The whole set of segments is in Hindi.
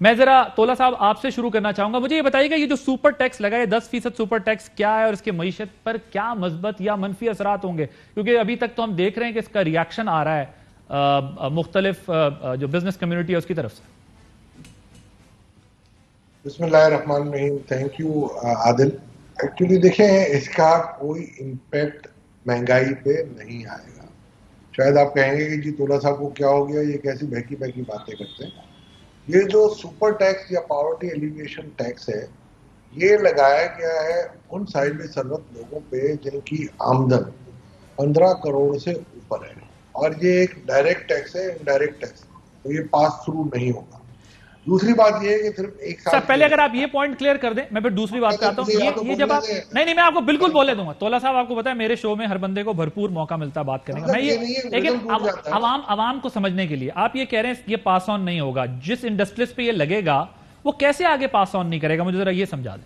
मैं जरा तोला साहब आपसे शुरू करना चाहूंगा। मुझे ये बताइएगा, ये जो सुपर टैक्स लगा है 10% सुपर टैक्स क्या है और इसके मईशत पर क्या मस्बत या मनफी असरात होंगे? क्योंकि अभी तक तो हम देख रहे हैं कि इसका रिएक्शन आ रहा है मुख्तलिफ जो बिजनेस कम्युनिटी है उसकी तरफ से। बिस्मिल्लाहिर्रहमानिर्रहीम। Thank you Adil. एक्चुअली देखें, इसका कोई इम्पैक्ट महंगाई पे नहीं आएगा। शायद आप कहेंगे कि जी तोला साहब को क्या हो गया, ये कैसी बहकी बहकी बातें करते हैं। ये जो सुपर टैक्स या पॉवर्टी एलिवेशन टैक्स है, ये लगाया गया है उन साहिब सरवत लोगों पे जिनकी आमदन 15 करोड़ से ऊपर है। और ये एक डायरेक्ट टैक्स है, इनडायरेक्ट टैक्स, तो ये पास थ्रू नहीं होगा। दूसरी बात ये है कि सिर्फ एक सर साल पहले अगर आप ये पॉइंट क्लियर कर दें, मैं फिर दूसरी बात पे आता हूं। ये जब आप नहीं, मैं आपको बिल्कुल बोले दूंगा तोला साहब। आपको पता है मेरे शो में हर बंदे को भरपूर मौका मिलता है बात करने का। मैं ये लेकिन अवाम को समझने के लिए आप ये कह रहे हैं ये पास ऑन नहीं होगा, जिस इंडस्ट्रीज पे ये लगेगा वो कैसे आगे पास ऑन नहीं करेगा, मुझे जरा ये समझा दें।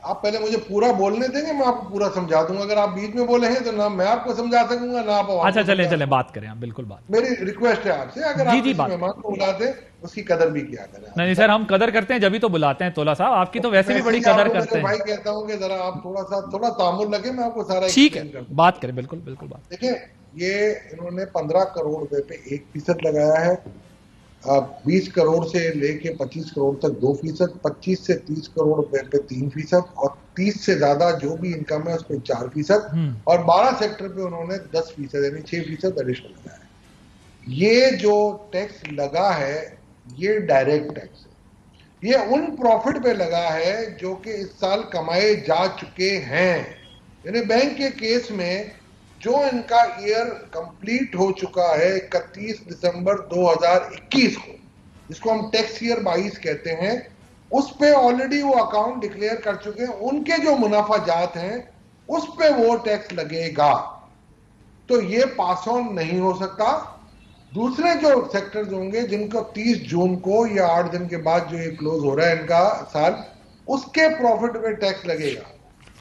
आप पहले मुझे पूरा बोलने देंगे, मैं आपको पूरा समझा दूंगा। अगर आप बीच में बोले हैं तो ना मैं आपको समझा सकूंगा ना आप। अच्छा चले बात करें आप, बिल्कुल बात। मेरी रिक्वेस्ट है आपसे, अगर आप किसी मेहमान को बुलाते उसकी कदर भी किया करें। नहीं सर, हम कदर करते हैं जब ही तो बुलाते हैं तोला साहब। आपकी तो वैसे भी बड़ी कदर करते हैं भाई। कहता हूं कि जरा आप थोड़ा तामुल लगे, मैं आपको सारा ठीक है, बात करें। बिल्कुल बात। देखिए, ये इन्होंने 15 करोड़ रुपए पे 1% लगाया है। 20 करोड़ से लेके 25 करोड़ तक 2%, 25 से 30 करोड़ रुपए पे 3%, और 30 से ज्यादा जो भी इनकम है उस पर 4%, और 12 सेक्टर पे उन्होंने 10% यानी 6% एडिशनल लगाया है। ये जो टैक्स लगा है ये डायरेक्ट टैक्स है। ये उन प्रॉफिट पे लगा है जो कि इस साल कमाए जा चुके हैं। यानी बैंक के केस में जो इनका ईयर कंप्लीट हो चुका है 31 दिसंबर 2021 को, जिसको हम टैक्स ईयर 22 कहते हैं, उस पे ऑलरेडी वो अकाउंट डिक्लेयर कर चुके हैं। उनके जो मुनाफा जात हैं उस पे वो टैक्स लगेगा, तो ये पास ऑन नहीं हो सकता। दूसरे जो सेक्टर्स होंगे जिनको 30 जून को या 8 दिन के बाद जो ये क्लोज हो रहा है इनका साल, उसके प्रॉफिट पे टैक्स लगेगा,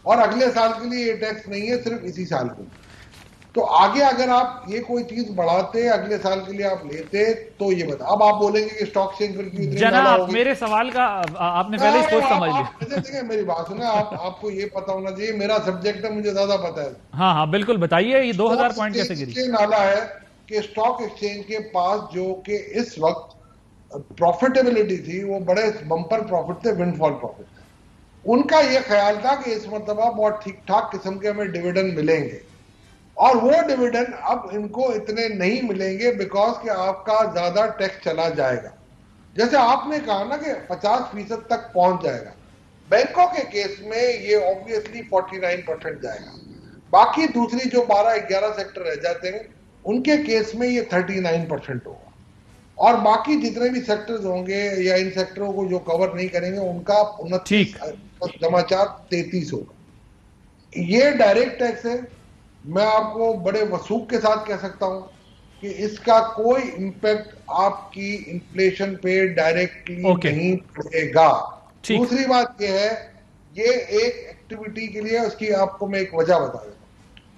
और अगले साल के लिए ये टैक्स नहीं है, सिर्फ इसी साल को। तो आगे अगर आप ये कोई चीज बढ़ाते अगले साल के लिए आप लेते तो ये बता। अब आप बोलेंगे कि स्टॉक एक्सचेंज पर क्यों इतनी जनाब, मेरे सवाल का आपने पहले ही सोच समझ लिया। देखिए मेरी बात सुना, आपको ये पता होना चाहिए, मेरा सब्जेक्ट है, मुझे ज्यादा पता है। हाँ बिल्कुल बताइए, ये 2000 पॉइंट कैसे गिरी? नाला है कि स्टॉक एक्सचेंज के पास जो कि इस वक्त प्रॉफिटेबिलिटी थी वो बड़े बंपर प्रॉफिट थे, विंडफॉल प्रॉफिट थे। उनका ये ख्याल था कि इस मरतबा बहुत ठीक ठाक किस्म के हमें डिविडेंड मिलेंगे, और वो डिविडेंड अब इनको इतने नहीं मिलेंगे बिकॉज कि आपका ज्यादा टैक्स चला जाएगा। जैसे आपने कहा ना कि 50% तक पहुंच जाएगा, बैंकों के केस में ये ऑब्वियसली 49% जाएगा। बाकी दूसरी जो 12-11 सेक्टर रह जाते हैं उनके केस में ये 39% होगा, और बाकी जितने भी सेक्टर्स होंगे या इन सेक्टरों को जो कवर नहीं करेंगे उनका 29.33 होगा। ये डायरेक्ट टैक्स है। मैं आपको बड़े वसूख के साथ कह सकता हूं कि इसका कोई इंपैक्ट आपकी इन्फ्लेशन पे डायरेक्टली नहीं पड़ेगा। दूसरी बात यह है, ये एक एक्टिविटी के लिए उसकी आपको मैं एक वजह बता देता हूं।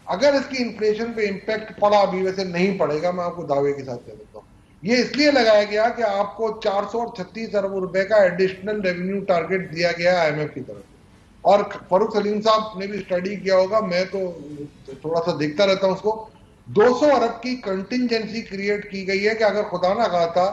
अगर इसकी इन्फ्लेशन पे इंपैक्ट पड़ा, अभी वैसे नहीं पड़ेगा, मैं आपको दावे के साथ कह देता हूं, ये इसलिए लगाया गया कि आपको 436 अरब रुपए का एडिशनल रेवेन्यू टारगेट दिया गया IMF की तरफ से। और फरूख सलीम साहब ने भी स्टडी किया होगा, मैं तो थोड़ा सा देखता रहता हूं उसको। 200 अरब की कंटिजेंसी क्रिएट की गई है कि अगर खुदा ना खाता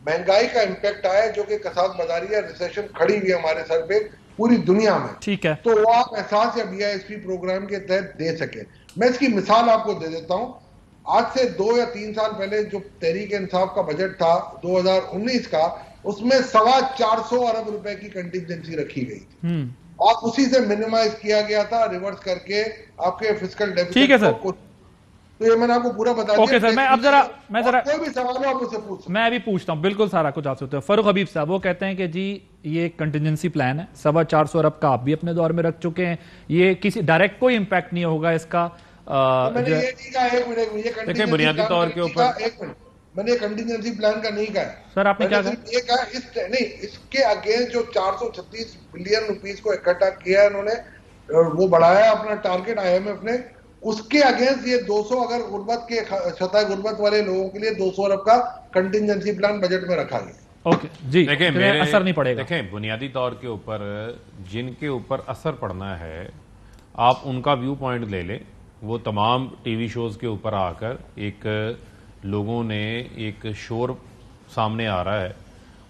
महंगाई का इंपैक्ट आए, जो कि कसाद बाजारी या रिसेशन खड़ी हुई है हमारे सर पे पूरी दुनिया में, ठीक है, तो वो आप एहसास या BISP प्रोग्राम के तहत दे सके। मैं इसकी मिसाल आपको दे देता हूं। आज से 2 या 3 साल पहले जो तहरीक इंसाफ का बजट था 2019 का, उसमें 425 अरब रुपए की कंटिजेंसी रखी गई थी, और उसी से मिनिमाइज किया गया था रिवर्स करके आपके फिस्कल डेफिसिट। ठीक है सर, तो ये मैंने आपको पूरा बता दिया। ओके सर, मैं जरा कोई भी सवाल हो आप मुझसे पूछ सकते हैं। मैं अभी पूछता हूं, बिल्कुल सारा कुछ आप सकते हो। फरूख हबीब साहब वो कहते हैं कि जी ये एक कंटिजेंसी प्लान है, 425 अरब का आप भी अपने दौर में रख चुके हैं, ये किसी डायरेक्ट कोई इंपैक्ट नहीं होगा इसका। मैंने ये नहीं कहा, एक मिनट, देखिए बुनियादी तौर के ऊपर मैंने कंटिजेंसी प्लान का नहीं कहा सर। आपने क्या कहा? ये कहा नहीं, इसके अगेंस्ट जो 436 बिलियन रुपीस को इकट्ठा किया है इन्होंने, वो बढ़ाया अपना टारगेट IMF ने, उसके अगेंस्ट ये 200 अगर गुर्बत के सतह गुर्बत वाले लोगों के लिए 200 अरब का कंटिजेंसी प्लान बजट में रखा गया। ओके जी, देखें मेरे असर नहीं पड़ेगा। देखें बुनियादी तौर के ऊपर जिनके ऊपर असर पड़ना है आप उनका व्यू पॉइंट ले लें। वो तमाम टीवी शोज के ऊपर आकर एक लोगों ने एक शोर सामने आ रहा है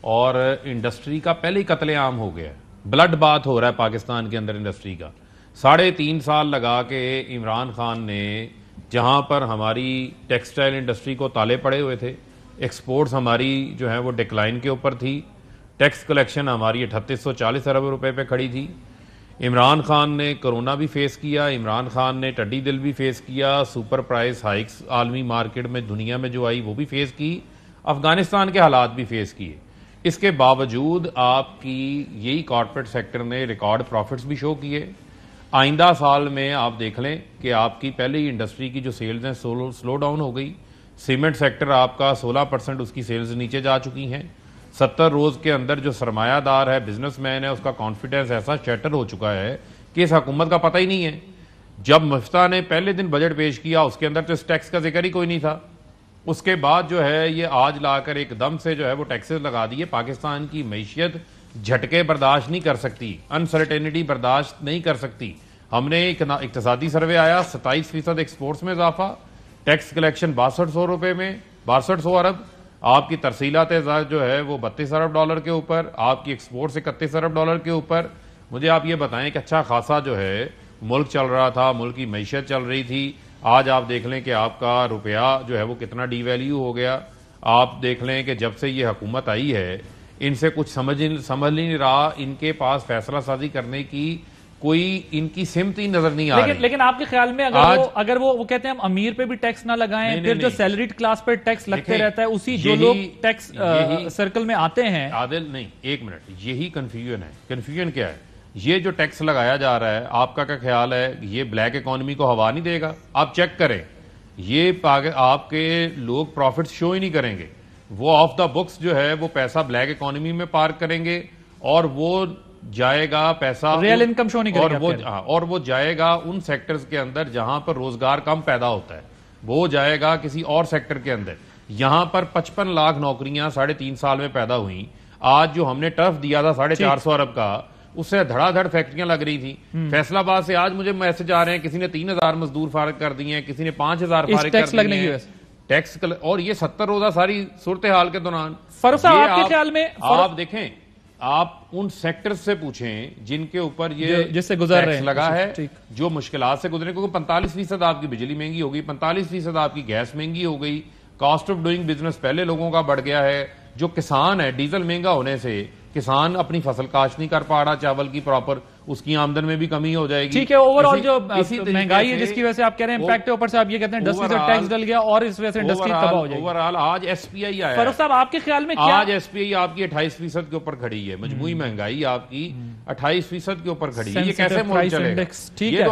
और इंडस्ट्री का पहले ही कत्लेआम हो गया है, ब्लड बात हो रहा है पाकिस्तान के अंदर इंडस्ट्री का। 3.5 साल लगा के इमरान खान ने, जहां पर हमारी टेक्सटाइल इंडस्ट्री को ताले पड़े हुए थे, एक्सपोर्ट्स हमारी जो है वो डिक्लाइन के ऊपर थी, टैक्स कलेक्शन हमारी 3840 अरब रुपए पे खड़ी थी। इमरान खान ने कोरोना भी फेस किया, इमरान खान ने टड्डी दिल भी फेस किया, सुपर प्राइस हाइक्स आलमी मार्केट में दुनिया में जो आई वो भी फेस की, अफगानिस्तान के हालात भी फेस किए। इसके बावजूद आपकी यही कॉर्पोरेट सेक्टर ने रिकॉर्ड प्रॉफिट्स भी शो किए। आइंदा साल में आप देख लें कि आपकी पहले ही इंडस्ट्री की जो सेल्स हैं स्लो डाउन हो गई। सीमेंट सेक्टर आपका 16% उसकी सेल्स नीचे जा चुकी हैं। 70 रोज के अंदर जो सरमायादार है, बिजनेसमैन है, उसका कॉन्फिडेंस ऐसा शैटर हो चुका है कि इस हुकूमत का पता ही नहीं है। जब मुफ्ता ने पहले दिन बजट पेश किया उसके अंदर तो इस टैक्स का जिक्र ही कोई नहीं था। उसके बाद जो है ये आज लाकर एकदम से जो है वो टैक्सेस लगा दिए। पाकिस्तान की मईशियत झटके बर्दाश्त नहीं कर सकती, अनसर्टेनिटी बर्दाश्त नहीं कर सकती। हमने एक इक्तिसादी सर्वे आया, 27% एक्सपोर्ट्स में इजाफा, टैक्स कलेक्शन 6200 रुपए में 6200 अरब, आपकी तरसीलात जो है वो 32 अरब डॉलर के ऊपर, आपकी एक्सपोर्ट 31 अरब डॉलर के ऊपर। मुझे आप ये बताएं कि अच्छा खासा जो है मुल्क चल रहा था, मुल्क की मईशत चल रही थी। आज आप देख लें कि आपका रुपया जो है वो कितना डीवैल्यू हो गया। आप देख लें कि जब से ये हुकूमत आई है इनसे कुछ समझ नहीं रहा, इनके पास फैसला साजी करने की कोई इनकी सिमत ही नजर नहीं आ रही। लेकिन आपके ख्याल में अगर वो कहते हैं हम अमीर पे भी टैक्स ना लगाएं, फिर जो सैलरीड क्लास पे टैक्स लगते रहता है उसी जो लोग टैक्स सर्कल में आते हैं। आदिल नहीं, एक मिनट, यही कंफ्यूजन है। कंफ्यूजन क्या है? ये जो टैक्स लगाया जा रहा है आपका क्या ख्याल है ये ब्लैक इकोनॉमी को हवा नहीं देगा? आप चेक करें, ये आपके लोग प्रॉफिट्स शो ही नहीं करेंगे। वो ऑफ द बुक्स जो है वो पैसा ब्लैक इकोनॉमी में पार्क करेंगे और वो जाएगा पैसा रियल इनकम शो नहीं करेगा और वो जाएगा उन सेक्टर्स के अंदर जहां पर रोजगार कम पैदा होता है, वो जाएगा किसी और सेक्टर के अंदर। यहां पर 55 लाख नौकरियां 3.5 साल में पैदा हुई। आज जो हमने टर्फ दिया था 450 अरब का, उससे धड़ाधड़ फैक्ट्रियां लग रही थी। फैसलाबाद से आज मुझे मैसेज आ रहे हैं किसी ने 3000 मजदूर फारिग कर दिए हैं, किसी ने 5000 फारिग कर दिए हैं टैक्स। और ये 70 रोजा सारी सूरत हाल के दौरान। आपके ख्याल में आप देखें, आप उन सेक्टर्स से पूछें जिनके ऊपर ये जिससे गुजर रहे हैं लगा है, जो मुश्किलात से गुजरे, क्योंकि 45% आपकी बिजली महंगी हो गई, 45% आपकी गैस महंगी हो गई, कॉस्ट ऑफ डूइंग बिजनेस पहले लोगों का बढ़ गया है। जो किसान है, डीजल महंगा होने से किसान अपनी फसल काश्त नहीं कर पा रहा चावल की प्रॉपर, उसकी आमदन में भी कमी हो जाएगी। ठीक है, ओवरऑल जो महंगाई है जिसकी वजह से आप कह रहे हैं इम्पैक्ट है, ऊपर से आप ये कहते हैं इंडस्ट्री से टैक्स डल गया और इस वजह से इंडस्ट्री तबाह हो जाएगी। ओवरऑल आज एसपीआई आया, फरूख साहब आपके ख्याल में क्या? आज एसपीआई आपकी 28% के ऊपर खड़ी है, मजमूई महंगाई आपकी 28% के ऊपर खड़ी है। ये कैसे मुल्क चलेगा? ठीक है।